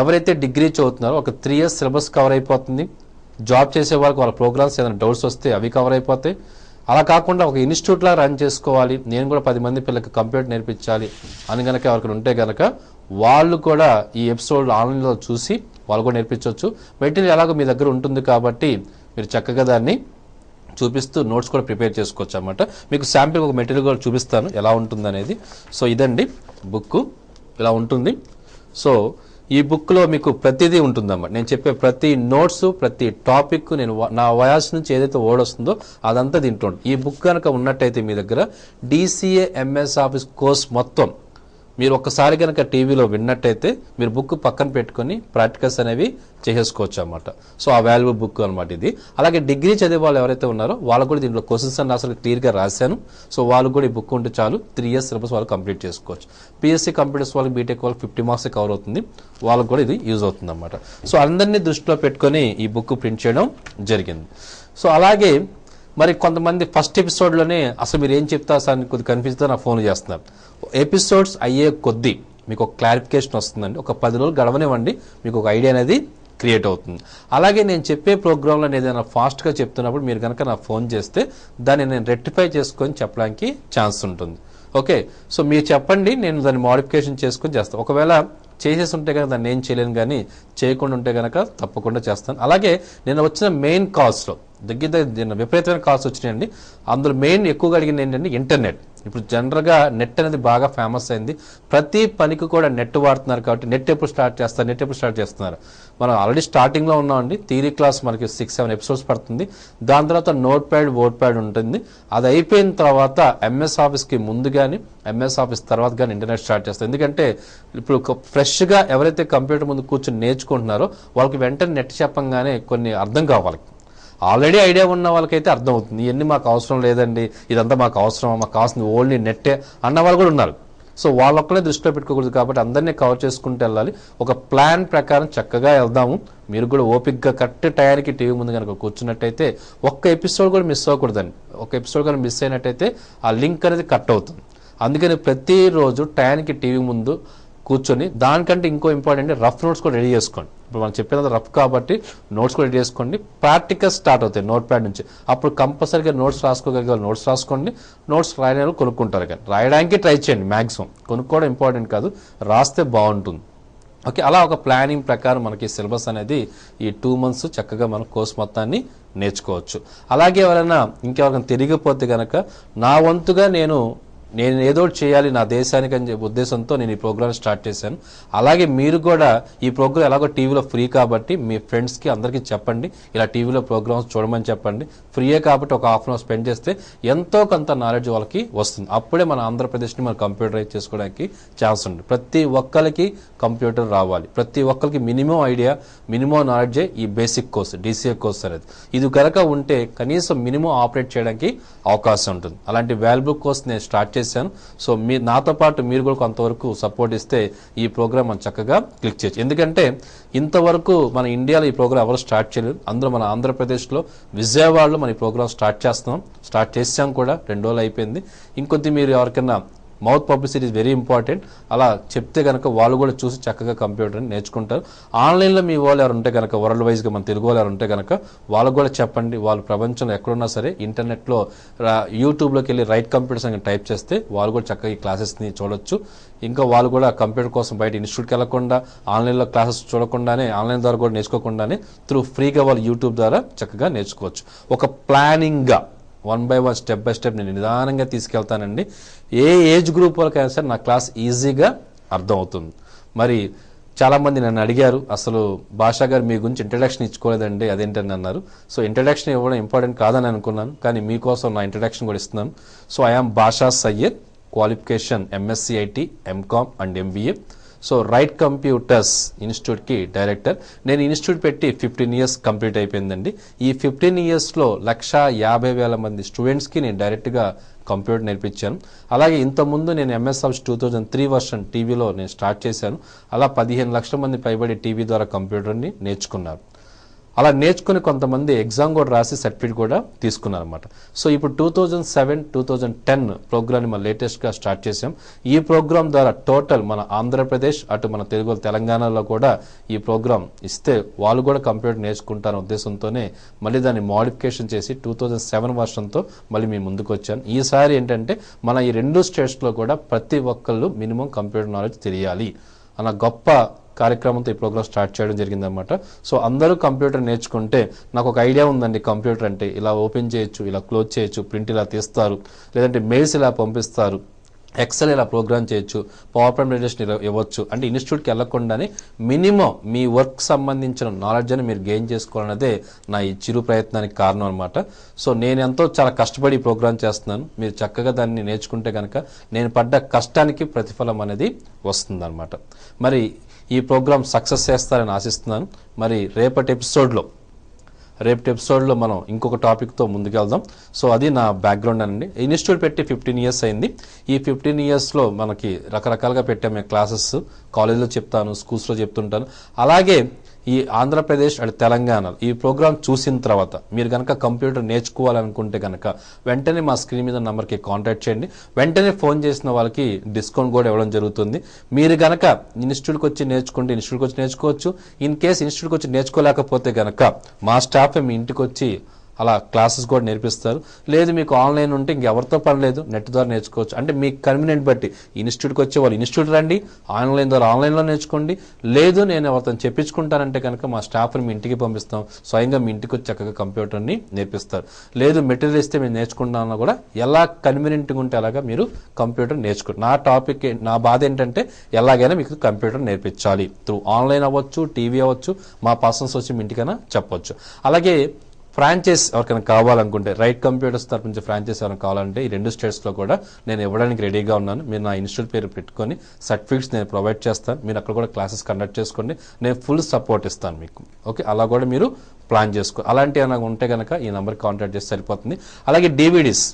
ఎవరైతే డిగ్రీ చదువుతున్నారో ఒక 3 years సిలబస్ కవర్ అయిపోతుంది. జాబ్ చేసే వాళ్ళకి వాళ్ళ ప్రోగ్రామ్స్ ఏదైనా డౌట్స్ వస్తే అవి కవర్ అయిపోతాయి. అలా కాకుండా ఒక ఇన్స్టిట్యూట్లా రన్ చేసుకోవాలి, నేను కూడా 10 మంది పిల్లలకి కంప్యూటర్ నేర్పించాలి అని కనుక ఎవరికి ఉంటే కనుక వాళ్ళు కూడా ఈ ఎపిసోడ్ ఆన్లైన్లో చూసి వాళ్ళు కూడా నేర్పించవచ్చు. మెటీరియల్ ఎలాగో మీ దగ్గర ఉంటుంది కాబట్టి మీరు చక్కగా దాన్ని చూపిస్తూ నోట్స్ కూడా ప్రిపేర్ చేసుకోవచ్చు అన్నమాట. మీకు శాంపిల్ ఒక మెటీరియల్ కూడా చూపిస్తాను ఎలా ఉంటుంది అనేది. సో ఇదండి బుక్, ఇలా ఉంటుంది. సో ఈ బుక్లో మీకు ప్రతిదీ ఉంటుందన్నమాట. నేను చెప్పే ప్రతి నోట్స్, ప్రతి టాపిక్ నేను నా వాయిస్ నుంచి ఏదైతే వర్డ్ వస్తుందో అదంతా తింటుంది. ఈ బుక్ కనుక ఉన్నట్టయితే మీ దగ్గర DCA MS ఆఫీస్ కోర్స్ మొత్తం మీరు ఒక్కసారి కనుక టీవీలో విన్నట్టయితే మీరు బుక్ పక్కన పెట్టుకుని ప్రాక్టికల్స్ అనేవి చేసేసుకోవచ్చు అన్నమాట. సో ఆ వాల్యుబుల్ బుక్ అనమాట ఇది. అలాగే డిగ్రీ చదివే వాళ్ళు ఎవరైతే ఉన్నారో వాళ్ళు కూడా దీంట్లో క్వశ్చన్స్ అన్ని అసలు క్లియర్గా రాశాను. సో వాళ్ళు కూడా ఈ బుక్ ఉంటే చాలు, 3 years సిలబస్ వాళ్ళు కంప్లీట్ చేసుకోవచ్చు. PSc కంప్యూటర్స్ వాళ్ళకి, బీటెక్ వాళ్ళకి 50 marks కవర్ అవుతుంది, వాళ్ళకు కూడా ఇది యూజ్ అవుతుంది అన్నమాట. సో అందరినీ దృష్టిలో పెట్టుకొని ఈ బుక్ ప్రింట్ చేయడం జరిగింది. సో అలాగే మరి కొంతమంది ఫస్ట్ ఎపిసోడ్లోనే అసలు మీరు ఏం చెప్తారు సార్ అని కొద్దిగా కన్ఫ్యూజ్తో నాకు ఫోన్ చేస్తున్నారు. ఎపిసోడ్స్ అయ్యే కొద్దీ మీకు ఒక క్లారిఫికేషన్ వస్తుందండి. ఒక 10 రోజులు గడవనివ్వండి, మీకు ఒక ఐడియా అనేది క్రియేట్ అవుతుంది. అలాగే నేను చెప్పే ప్రోగ్రాంలో ఏదైనా ఫాస్ట్గా చెప్తున్నప్పుడు మీరు కనుక నాకు ఫోన్ చేస్తే దాన్ని నేను రెక్టిఫై చేసుకొని చెప్పడానికి ఛాన్స్ ఉంటుంది. ఓకే, సో మీరు చెప్పండి, నేను దాన్ని మోడిఫికేషన్ చేసుకొని చేస్తాను. ఒకవేళ చేసేసి ఉంటే కనుక దాన్ని ఏం చేయలేను, కానీ చేయకుండా ఉంటే కనుక తప్పకుండా చేస్తాను. అలాగే నేను వచ్చిన మెయిన్ కాల్స్లో దగ్గర విపరీతమైన కాల్స్ వచ్చినాయండి. అందులో మెయిన్ ఎక్కువగా అడిగింది ఏంటంటే ఇంటర్నెట్. ఇప్పుడు జనరల్గా నెట్ అనేది బాగా ఫేమస్ అయింది. ప్రతి పనికి కూడా నెట్ వాడుతున్నారు కాబట్టి నెట్ ఎప్పుడు స్టార్ట్ చేస్తున్నారు. మనం ఆల్రెడీ స్టార్టింగ్లో ఉన్నామండి. థియరీ క్లాస్ మనకి 6-7 ఎపిసోడ్స్ పడుతుంది. దాని తర్వాత నోట్ ప్యాడ్, వర్డ్ ప్యాడ్ ఉంటుంది. అది అయిపోయిన తర్వాత ఎంఎస్ ఆఫీస్కి ముందు కానీ ఎంఎస్ ఆఫీస్ తర్వాత కానీ ఇంటర్నెట్ స్టార్ట్ చేస్తాం. ఎందుకంటే ఇప్పుడు ఫ్రెష్గా ఎవరైతే కంప్యూటర్ ముందు కూర్చొని నేర్చుకుంటున్నారో వాళ్ళకి వెంటనే నెట్ చెప్పంగానే కొన్ని అర్థం కావాలి. ఆల్రెడీ ఐడియా ఉన్న వాళ్ళకైతే అర్థం అవుతుంది. ఇవన్నీ మాకు అవసరం లేదండి, ఇదంతా మాకు అవసరం, మాకు కావాల్సింది ఓన్లీ నెట్టే అన్న వాళ్ళు కూడా ఉన్నారు. సో వాళ్ళొక్కనే దృష్టిలో పెట్టుకోకూడదు కాబట్టి అందరినీ కవర్ చేసుకుంటూ వెళ్ళాలి. ఒక ప్లాన్ ప్రకారం చక్కగా వెళ్దాము. మీరు కూడా ఓపిక్గా కరెక్ట్ టయానికి టీవీ ముందు కనుక కూర్చున్నట్టయితే ఒక్క ఎపిసోడ్ కూడా మిస్ అవ్వకూడదండి. ఒక ఎపిసోడ్ కనుక మిస్ అయినట్టయితే ఆ లింక్ అనేది కట్ అవుతుంది. అందుకని ప్రతిరోజు టయానికి టీవీ ముందు కూర్చొని దానికంటే ఇంకో ఇంపార్టెంట్ రఫ్ నోట్స్ కూడా రెడీ చేసుకోండి. ఇప్పుడు మనం చెప్పినది రఫ్ కాబట్టి నోట్స్ కూడా రెడీ చేసుకోండి. ప్రాక్టికల్ స్టార్ట్ అవుతాయి నోట్ ప్యాడ్ నుంచి. అప్పుడు కంపల్సరీగా నోట్స్ రాసుకోగలిగే నోట్స్ రాసుకోండి. నోట్స్ రాయడానికి కొనుక్కుంటారు కానీ రాయడానికి ట్రై చేయండి. మ్యాక్సిమం కొనుక్కోవడం ఇంపార్టెంట్ కాదు, రాస్తే బాగుంటుంది. ఓకే, అలా ఒక ప్లానింగ్ ప్రకారం మనకి సిలబస్ అనేది ఈ 2 months చక్కగా మన కోర్స్ మొత్తాన్ని నేర్చుకోవచ్చు. అలాగే ఎవరైనా ఇంకెవరైనా తిరిగిపోతే కనుక నా వంతుగా నేను ఏదో చేయాలి నా దేశానికి అని ఉద్దేశంతో నేను ఈ ప్రోగ్రామ్ స్టార్ట్ చేశాను. అలాగే మీరు కూడా ఈ ప్రోగ్రామ్ ఎలాగో టీవీలో ఫ్రీ కాబట్టి మీ ఫ్రెండ్స్కి అందరికీ చెప్పండి, ఇలా టీవీలో ప్రోగ్రామ్స్ చూడమని చెప్పండి. ఫ్రీయే కాబట్టి ఒక హాఫ్ అన్ అవర్ స్పెండ్ చేస్తే ఎంతో కొంత నాలెడ్జ్ వాళ్ళకి వస్తుంది. అప్పుడే మన ఆంధ్రప్రదేశ్ని మనం కంప్యూటరైజ్ చేసుకోవడానికి ఛాన్స్ ఉంది. ప్రతి ఒక్కరికి కంప్యూటర్ రావాలి. ప్రతి ఒక్కరికి మినిమం ఐడియా, మినిమం నాలెడ్జే ఈ బేసిక్ కోర్స్, DCA కోర్స్ అనేది. ఇది కనుక ఉంటే కనీసం మినిమం ఆపరేట్ చేయడానికి అవకాశం ఉంటుంది. అలాంటి వాల్యుబుల్ కోర్స్ నేను స్టార్ట్ చేశాను. సో నాతో పాటు మీరు కూడా కొంతవరకు సపోర్ట్ ఇస్తే ఈ ప్రోగ్రామ్ మనం చక్కగా క్లిక్ చేయొచ్చు. ఎందుకంటే ఇంతవరకు మన ఇండియాలో ఈ ప్రోగ్రామ్ ఎవరు స్టార్ట్ చేయలేదు. అందులో మన ఆంధ్రప్రదేశ్లో విజయవాడలో మన ఈ ప్రోగ్రామ్ స్టార్ట్ చేసాం కూడా 2 రోజులు అయిపోయింది. ఇంకొద్ది మీరు ఎవరికైనా mouth publicity is very important. అలా చెప్తే కనుక వాళ్ళు కూడా చూసి చక్కగా కంప్యూటర్ని నేర్చుకుంటారు. ఆన్లైన్లో మీ వాళ్ళు ఎవరు ఉంటే కనుక వరల్డ్ వైజ్గా మన తెలుగు వాళ్ళు ఎవరు ఉంటే కనుక వాళ్ళకు కూడా చెప్పండి. వాళ్ళు ప్రపంచంలో ఎక్కడున్నా సరే ఇంటర్నెట్లో యూట్యూబ్లోకి వెళ్ళి రైట్ కంప్యూటర్స్ అని టైప్ చేస్తే వాళ్ళు కూడా చక్కగా ఈ క్లాసెస్ని చూడొచ్చు. ఇంకా వాళ్ళు కూడా కంప్యూటర్ కోసం బయట ఇన్స్టిట్యూట్కి వెళ్లకుండా ఆన్లైన్లో క్లాసెస్ చూడకుండానే ఆన్లైన్ ద్వారా కూడా నేర్చుకోకుండానే ఫ్రీగా వాళ్ళు యూట్యూబ్ ద్వారా చక్కగా నేర్చుకోవచ్చు. ఒక ప్లానింగ్గా 1 by 1 స్టెప్ బై స్టెప్ నేను నిదానంగా తీసుకెళ్తానండి. ఏ ఏజ్ గ్రూప్ వాళ్ళకైనా సరే నా క్లాస్ ఈజీగా అర్థమవుతుంది. మరి చాలామంది నన్ను అడిగారు, అసలు భాషా గారు మీ గురించి ఇంట్రడక్షన్ ఇచ్చుకోలేదండి, అదేంటని అన్నారు. సో ఇంట్రడక్షన్ ఇవ్వడం ఇంపార్టెంట్ కాదని అనుకున్నాను, కానీ మీకోసం నా ఇంట్రడక్షన్ కూడా ఇస్తున్నాను. So I am Basha Syed, qualification MSc IT, MCOM and MBA. So Right Computers ఇన్స్టిట్యూట్కి డైరెక్టర్. నేను ఇన్స్టిట్యూట్ పెట్టి 15 years కంప్లీట్ అయిపోయిందండి. ఈ 15 yearsలో 150,000 మంది స్టూడెంట్స్కి నేను డైరెక్ట్గా కంప్యూటర్ నేర్పించాను. అలాగే ఇంతకుముందు నేను MS Office 2003 version టీవీలో నేను స్టార్ట్ చేశాను. అలా 15 లక్షల మంది పైబడి టీవీ ద్వారా కంప్యూటర్ని నేర్చుకున్నారు. అలా నేర్చుకుని కొంతమంది ఎగ్జామ్ కూడా రాసి సర్టిఫికేట్ కూడా తీసుకున్నారు అనమాట. సో ఇప్పుడు 2007-2010 ప్రోగ్రామ్ని మనం లేటెస్ట్గా స్టార్ట్ చేసాం. ఈ ప్రోగ్రామ్ ద్వారా టోటల్ మన ఆంధ్రప్రదేశ్ అటు మన తెలుగు తెలంగాణలో కూడా ఈ ప్రోగ్రామ్ ఇస్తే వాళ్ళు కూడా కంప్యూటర్ నేర్చుకుంటారనే ఉద్దేశంతోనే మళ్ళీ దాన్ని మోడిఫికేషన్ చేసి 2007 versionతో మళ్ళీ మీ ముందుకు వచ్చాను. ఈసారి ఏంటంటే మన ఈ 2 స్టేట్స్లో కూడా ప్రతి ఒక్కళ్ళు మినిమం కంప్యూటర్ నాలెడ్జ్ తెలియాలి అన్న గొప్ప కార్యక్రమంతో ఈ ప్రోగ్రామ్ స్టార్ట్ చేయడం జరిగిందనమాట. సో అందరూ కంప్యూటర్ నేర్చుకుంటే నాకు ఒక ఐడియా ఉందండి, కంప్యూటర్ అంటే ఇలా ఓపెన్ చేయొచ్చు, ఇలా క్లోజ్ చేయొచ్చు, ప్రింట్ ఇలా తీస్తారు, లేదంటే మెయిల్స్ ఇలా పంపిస్తారు, ఎక్సెల్ ఇలా ప్రోగ్రామ్ చేయొచ్చు, పవర్ పాయింట్ ప్రెజెంటేషన్ ఇలా ఇవ్వచ్చు. అంటే ఇన్స్టిట్యూట్కి వెళ్లకుండానే మినిమం మీ వర్క్ సంబంధించిన నాలెడ్జ్ అని మీరు గెయిన్ చేసుకోవాలన్నదే నా ఈ చిరు ప్రయత్నానికి కారణం అనమాట. సో నేను ఎంతో చాలా కష్టపడి ఈ ప్రోగ్రామ్ చేస్తున్నాను. మీరు చక్కగా దాన్ని నేర్చుకుంటే కనుక నేను పడ్డ కష్టానికి ప్రతిఫలం అనేది వస్తుందన్నమాట. మరి ఈ ప్రోగ్రామ్ సక్సెస్ చేస్తారని ఆశిస్తున్నాను. మరి రేపటి ఎపిసోడ్లో మనం ఇంకొక టాపిక్తో ముందుకెళ్దాం. సో అది నా బ్యాక్గ్రౌండ్ అండి. ఇన్స్టిట్యూట్ పెట్టి 15 years అయింది. ఈ 15 yearsలో మనకి రకరకాలుగా పెట్టాము క్లాసెస్. కాలేజీలో చెప్తాను, స్కూల్స్లో చెప్తుంటాను. అలాగే ఈ ఆంధ్రప్రదేశ్ అండ్ తెలంగాణ ఈ ప్రోగ్రామ్ చూసిన తర్వాత మీరు కనుక కంప్యూటర్ నేర్చుకోవాలనుకుంటే కనుక వెంటనే మా స్క్రీన్ మీద నంబర్కి కాంటాక్ట్ చేయండి. వెంటనే ఫోన్ చేసిన వాళ్ళకి డిస్కౌంట్ కూడా ఇవ్వడం జరుగుతుంది. మీరు కనుక ఇన్స్టిట్యూట్కి వచ్చి నేర్చుకుంటే ఇన్స్టిట్యూట్కి వచ్చి నేర్చుకోవచ్చు. ఇన్ కేస్ ఇన్స్టిట్యూట్కి వచ్చి నేర్చుకోలేకపోతే కనుక మా స్టాఫ్ మీ ఇంటికి వచ్చి అలా క్లాసెస్ కూడా నేర్పిస్తారు. లేదు మీకు ఆన్లైన్ ఉంటే ఇంకెవరితో పని లేదు, నెట్ ద్వారా నేర్చుకోవచ్చు. అంటే మీకు కన్వీనియంట్ బట్టి ఇన్స్టిట్యూట్కి వచ్చే వాళ్ళు ఇన్స్టిట్యూట్ రండి, ఆన్లైన్ ద్వారా ఆన్లైన్లో నేర్చుకోండి. లేదు నేను ఎవరితో చెప్పించుకుంటానంటే కనుక మా స్టాఫ్ని మీ ఇంటికి పంపిస్తాం, స్వయంగా మీ ఇంటికి వచ్చి చక్కగా కంప్యూటర్ని నేర్పిస్తారు. లేదు మెటీరియల్ ఇస్తే మేము నేర్చుకుంటామన్నా కూడా ఎలా కన్వీనియంట్గా ఉంటే అలాగా మీరు కంప్యూటర్ నేర్చుకుంటారు. నా బాధ ఏంటంటే ఎలాగైనా మీకు కంప్యూటర్ నేర్పించాలి. త్రూ ఆన్లైన్ అవ్వచ్చు, టీవీ అవ్వచ్చు, మా పర్సన్స్ వచ్చి మీ ఇంటికైనా చెప్పొచ్చు. అలాగే ఫ్రాంచైజ్ ఎవరికైనా కావాలనుకుంటే రైట్ కంప్యూటర్స్ తరపు నుంచి ఫ్రాంచైజ్ ఎవరైనా కావాలంటే ఈ 2 స్టేట్స్లో కూడా నేను ఇవ్వడానికి రెడీగా ఉన్నాను. మీరు నా ఇన్స్టిట్యూట్ పేరు పెట్టుకొని సర్టిఫికేట్స్ నేను ప్రొవైడ్ చేస్తాను. మీరు అక్కడ కూడా క్లాసెస్ కండక్ట్ చేసుకోండి, నేను ఫుల్ సపోర్ట్ ఇస్తాను మీకు. ఓకే, అలా కూడా మీరు ప్లాన్ చేసుకో. అలాంటి ఏమైనా ఉంటే కనుక ఈ నెంబర్కి కాంటాక్ట్ చేస్తే సరిపోతుంది. అలాగే డివిడీస్,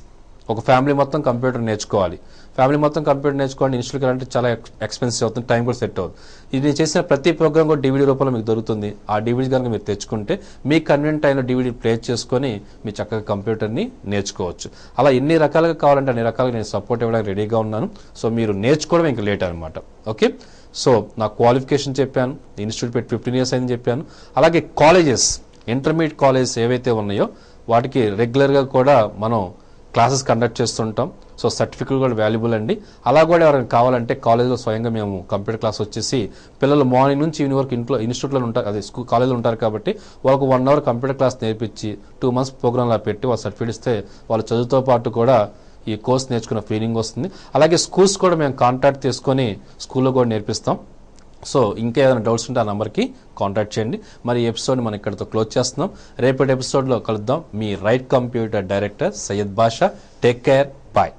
ఒక ఫ్యామిలీ మొత్తం కంప్యూటర్ నేర్చుకోవాలి, ఫ్యామిలీ మొత్తం కంప్యూటర్ నేర్చుకోండి, ఇన్స్టిట్యూట్ అంటే చాలా ఎక్స్పెన్సివ్ అవుతుంది, టైం కూడా సెట్ అవుతుంది. ఇది చేసిన ప్రతి ప్రోగ్రామ్ కూడా డివిడీ రూపంలో మీకు దొరుకుతుంది. ఆ డివిడీ కనుక మీరు తెచ్చుకుంటే మీకు కన్వీనియంట్ అయిన డివిడీ ప్లే చేసుకొని మీ చక్కగా కంప్యూటర్ని నేర్చుకోవచ్చు. అలా ఎన్ని రకాలుగా కావాలంటే అన్ని రకాలుగా నేను సపోర్ట్ ఇవ్వడానికి రెడీగా ఉన్నాను. సో మీరు నేర్చుకోవడం ఇంకా లేట్ అనమాట. ఓకే, సో నా క్వాలిఫికేషన్ చెప్పాను, ఇన్స్టిట్యూట్ పెట్టి 15 years అయింది చెప్పాను. అలాగే కాలేజెస్, ఇంటర్మీడియట్ కాలేజెస్ ఏవైతే ఉన్నాయో వాటికి రెగ్యులర్గా కూడా మనం క్లాసెస్ కండక్ట్ చేస్తుంటాం. సో సర్టిఫికేట్ కూడా వాల్యుబుల్ అండి. అలా కూడా ఎవరైనా కావాలంటే కాలేజ్లో స్వయంగా మేము కంప్యూటర్ క్లాస్ వచ్చేసి పిల్లలు మార్నింగ్ నుంచి ఈవినింగ్ వరకు ఇంట్లో ఇన్స్టిట్యూట్లో ఉంటారు, అదే కాలేజ్లో ఉంటారు కాబట్టి వాళ్ళకు 1 hour కంప్యూటర్ క్లాస్ నేర్పించి 2 months ప్రోగ్రామ్లా పెట్టి వాళ్ళు సర్టిఫికేట్ ఇస్తే వాళ్ళ చదువుతో పాటు కూడా ఈ కోర్స్ నేర్చుకున్న ఫీలింగ్ వస్తుంది. అలాగే స్కూల్స్ కూడా మేము కాంటాక్ట్ తీసుకొని స్కూల్లో కూడా నేర్పిస్తాం. సో ఇంకా ఏదైనా డౌట్స్ ఉంటే ఆ నెంబర్కి కాంటాక్ట్ చేయండి. మరి ఈ ఎపిసోడ్ని మనం ఇక్కడితో క్లోజ్ చేస్తున్నాం. రేపటి ఎపిసోడ్లో కలుద్దాం. మీ Right Computer director Syed Basha. Take care, bye.